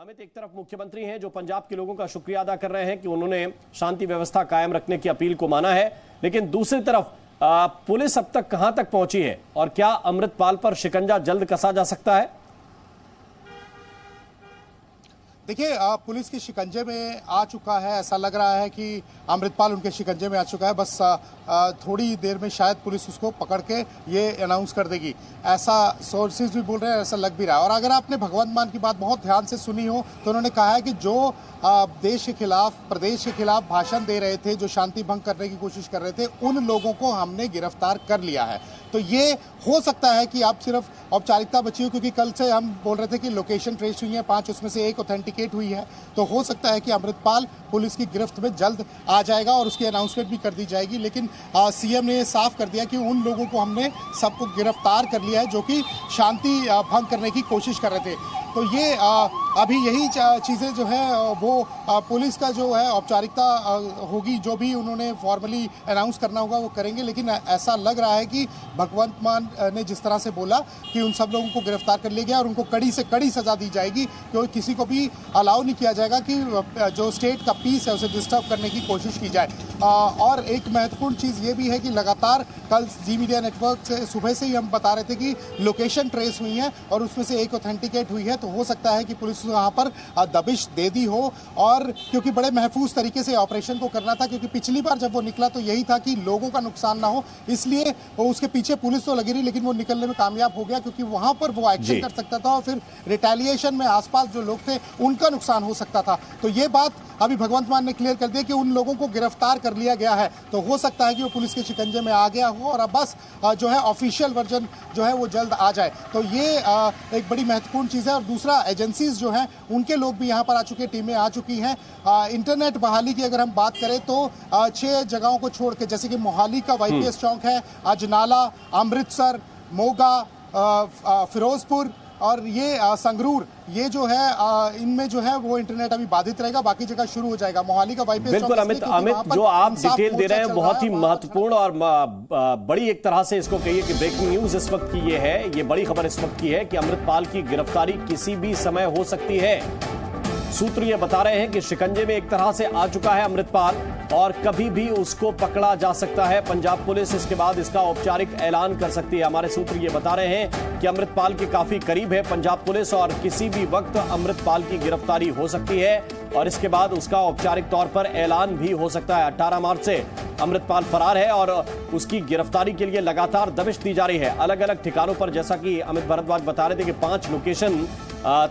अमित, एक तरफ मुख्यमंत्री हैं जो पंजाब के लोगों का शुक्रिया अदा कर रहे हैं कि उन्होंने शांति व्यवस्था कायम रखने की अपील को माना है, लेकिन दूसरी तरफ पुलिस अब तक कहां तक पहुंची है और क्या अमृतपाल पर शिकंजा जल्द कसा जा सकता है? देखिए, पुलिस के शिकंजे में आ चुका है। ऐसा लग रहा है कि अमृतपाल उनके शिकंजे में आ चुका है। बस थोड़ी देर में शायद पुलिस उसको पकड़ के ये अनाउंस कर देगी, ऐसा सोर्सेज भी बोल रहे हैं, ऐसा लग भी रहा है। और अगर आपने भगवंत मान की बात बहुत ध्यान से सुनी हो तो उन्होंने कहा है कि जो देश के खिलाफ, प्रदेश के खिलाफ भाषण दे रहे थे, जो शांति भंग करने की कोशिश कर रहे थे, उन लोगों को हमने गिरफ्तार कर लिया है। तो ये हो सकता है कि अब सिर्फ औपचारिकता बची हो, क्योंकि कल से हम बोल रहे थे कि लोकेशन ट्रेस हुई है 5, उसमें से 1 ऑथेंटिकेट हुई है। तो हो सकता है कि अमृतपाल पुलिस की गिरफ्त में जल्द आ जाएगा और उसकी अनाउंसमेंट भी कर दी जाएगी। लेकिन सीएम ने ये साफ कर दिया कि उन लोगों को हमने सबको गिरफ्तार कर लिया है जो कि शांति भंग करने की कोशिश कर रहे थे। तो ये अभी यही चीज़ें जो है वो पुलिस का जो है औपचारिकता होगी, जो भी उन्होंने फॉर्मली अनाउंस करना होगा वो करेंगे। लेकिन ऐसा लग रहा है कि भगवंत मान ने जिस तरह से बोला कि उन सब लोगों को गिरफ्तार कर लिया गया और उनको कड़ी से कड़ी सजा दी जाएगी, क्योंकि किसी को भी अलाउ नहीं किया जाएगा कि जो स्टेट का पीस है उसे डिस्टर्ब करने की कोशिश की जाए। और एक महत्वपूर्ण चीज़ ये भी है कि लगातार कल जी मीडिया नेटवर्क से सुबह से ही हम बता रहे थे कि लोकेशन ट्रेस हुई है और उसमें से 1 ऑथेंटिकेट हुई है। तो हो सकता है कि पुलिस वहाँ पर दबिश दे दी हो, और क्योंकि बड़े महफूज तरीके से ऑपरेशन को करना था, क्योंकि पिछली बार जब वो निकला तो यही था कि लोगों का नुकसान ना हो, इसलिए उसके पीछे पुलिस तो लगी रही, लेकिन वो निकलने में कामयाब हो गया, क्योंकि वहाँ पर वो एक्शन कर सकता था और फिर रिटेलिएशन में आसपास जो लोग थे उनका नुकसान हो सकता था। तो ये बात अभी भगवंत मान ने क्लियर कर दिया कि उन लोगों को गिरफ्तार कर लिया गया है। तो हो सकता है कि वो पुलिस के शिकंजे में आ गया हो और अब बस जो है ऑफिशियल वर्जन जो है वो जल्द आ जाए। तो ये एक बड़ी महत्वपूर्ण चीज़ है। और दूसरा, एजेंसीज जो हैं उनके लोग भी यहाँ पर आ चुके, टीमें आ चुकी हैं। इंटरनेट बहाली की अगर हम बात करें तो 6 जगहों को छोड़ के, जैसे कि मोहाली का वाईपीएस चौक है, अजनाला, अमृतसर, मोगा, फिरोजपुर और ये संगरूर, ये जो है इनमें जो है वो इंटरनेट अभी बाधित रहेगा, बाकी जगह शुरू हो जाएगा। मोहाली का वाईपीएस बिल्कुल अमित, जो आप डिटेल दे रहे हैं बहुत ही महत्वपूर्ण और बड़ी एक तरह से इसको कहिए कि ब्रेकिंग न्यूज इस वक्त की ये है, ये बड़ी खबर इस वक्त की है कि अमृतपाल की गिरफ्तारी किसी भी समय हो सकती है। सूत्र ये बता रहे हैं कि शिकंजे में एक तरह से आ चुका है अमृतपाल और कभी भी उसको पकड़ा जा सकता है। पंजाब पुलिस इसके बाद इसका औपचारिक ऐलान कर सकती है। हमारे सूत्र ये बता रहे हैं कि अमृतपाल के काफी करीब है पंजाब पुलिस और किसी भी वक्त अमृतपाल की गिरफ्तारी हो सकती है और इसके बाद उसका औपचारिक तौर पर ऐलान भी हो सकता है। 18 मार्च से अमृतपाल फरार है और उसकी गिरफ्तारी के लिए लगातार दबिश दी जा रही है अलग अलग ठिकानों पर। जैसा कि अमित भारद्वाज बता रहे थे कि 5 लोकेशन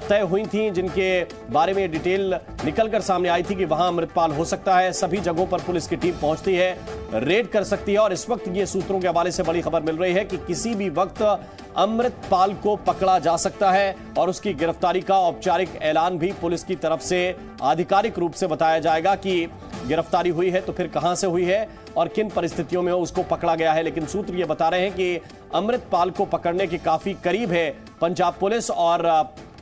तय हुई थी जिनके बारे में डिटेल निकलकर सामने आई थी कि वहां अमृतपाल हो सकता है। सभी जगहों पर पुलिस की टीम पहुंचती है, रेड कर सकती है और इस वक्त ये सूत्रों के हवाले से बड़ी खबर मिल रही है कि किसी भी वक्त अमृतपाल को पकड़ा जा सकता है और उसकी गिरफ्तारी का औपचारिक ऐलान भी पुलिस की तरफ से आधिकारिक रूप से बताया जाएगा कि गिरफ्तारी हुई है तो फिर कहां से हुई है और किन परिस्थितियों में उसको पकड़ा गया है। लेकिन सूत्र ये बता रहे हैं कि अमृतपाल को पकड़ने के काफी करीब है पंजाब पुलिस और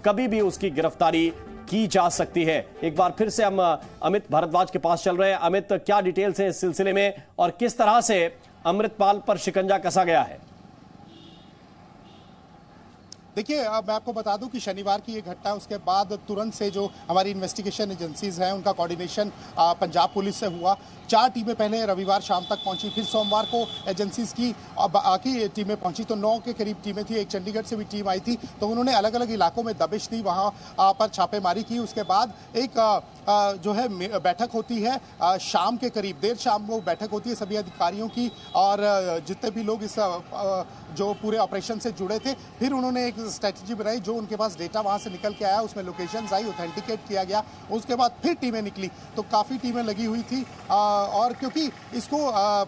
कभी भी उसकी गिरफ्तारी की जा सकती है। एक बार फिर से हम अमित भारद्वाज के पास चल रहे हैं। अमित, क्या डिटेल्स है इस सिलसिले में और किस तरह से अमृतपाल पर शिकंजा कसा गया है? देखिए, मैं आपको बता दूं कि शनिवार की ये घटना, उसके बाद तुरंत से जो हमारी इन्वेस्टिगेशन एजेंसीज हैं उनका कोऑर्डिनेशन पंजाब पुलिस से हुआ। 4 टीमें पहले रविवार शाम तक पहुंची, फिर सोमवार को एजेंसीज की बाकी टीमें पहुंची, तो 9 के करीब टीमें थी। एक चंडीगढ़ से भी टीम आई थी, तो उन्होंने अलग अलग इलाकों में दबिश दी, वहाँ पर छापेमारी की। उसके बाद एक जो है बैठक होती है शाम के करीब, देर शाम वो बैठक होती है सभी अधिकारियों की और जितने भी लोग इस जो पूरे ऑपरेशन से जुड़े थे। फिर उन्होंने एक स्ट्रेटजी बनाई, जो उनके पास डेटा वहाँ से निकल के आया, उसमें लोकेशंस आई, ऑथेंटिकेट किया गया। उसके बाद फिर टीमें निकली, तो काफ़ी टीमें लगी हुई थी और क्योंकि इसको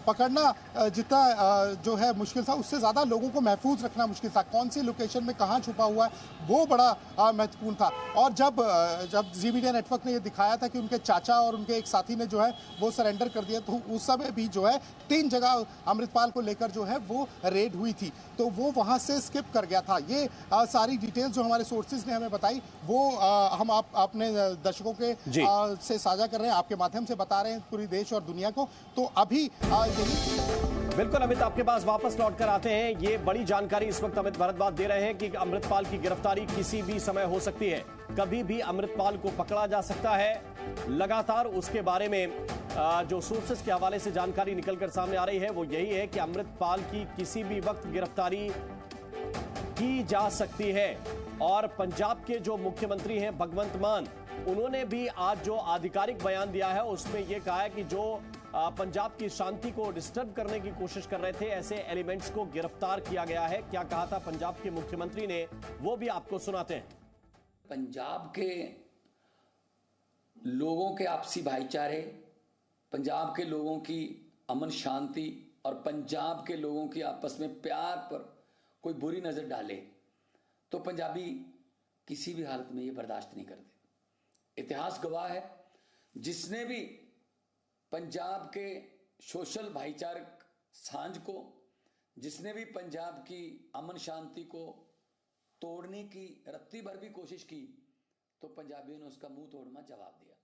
पकड़ना जितना जो है मुश्किल था, उससे ज़्यादा लोगों को महफूज रखना मुश्किल था। कौन सी लोकेशन में कहाँ छुपा हुआ है वो बड़ा महत्वपूर्ण था। और जब जी मीडिया नेटवर्क ने ये दिखाया था कि उनके चाचा और उनके एक साथी ने जो है वो सरेंडर कर दिया, तो उस समय भी जो है 3 जगह अमृतपाल को लेकर जो है वो रेड हुई थी, तो वो वहाँ से स्किप कर गया था। ये सारी डिटेल्स जो हमारे सोर्सेज ने हमें बताई वो हम अपने दर्शकों के से साझा कर रहे हैं, आपके माध्यम से बता रहे हैं पूरी देश और दुनिया को। तो अभी यही बिल्कुल अमित, आपके पास वापस लौट कर आते हैं। ये बड़ी जानकारी इस वक्त अमित भारद्वाज दे रहे हैं कि अमृतपाल की गिरफ्तारी किसी भी समय हो सकती है, कभी भी अमृतपाल को पकड़ा जा सकता है। लगातार उसके बारे में जो सोर्सेस के हवाले से जानकारी निकलकर सामने आ रही है वो यही है कि अमृतपाल की किसी भी वक्त गिरफ्तारी की जा सकती है। और पंजाब के जो मुख्यमंत्री हैं भगवंत मान, उन्होंने भी आज जो आधिकारिक बयान दिया है उसमें यह कहा है कि जो पंजाब की शांति को डिस्टर्ब करने की कोशिश कर रहे थे, ऐसे एलिमेंट्स को गिरफ्तार किया गया है। क्या कहा था पंजाब के मुख्यमंत्री ने, वो भी आपको सुनाते हैं। पंजाब के लोगों के आपसी भाईचारे, पंजाब के लोगों की अमन शांति और पंजाब के लोगों की आपस में प्यार पर कोई बुरी नजर डाले तो पंजाबी किसी भी हालत में ये बर्दाश्त नहीं करते। इतिहास गवाह है, जिसने भी पंजाब के सोशल भाईचारक सांझ को, जिसने भी पंजाब की अमन शांति को तोड़ने की रत्ती भर भी कोशिश की तो पंजाबियों ने उसका मुंह तोड़ना जवाब दिया।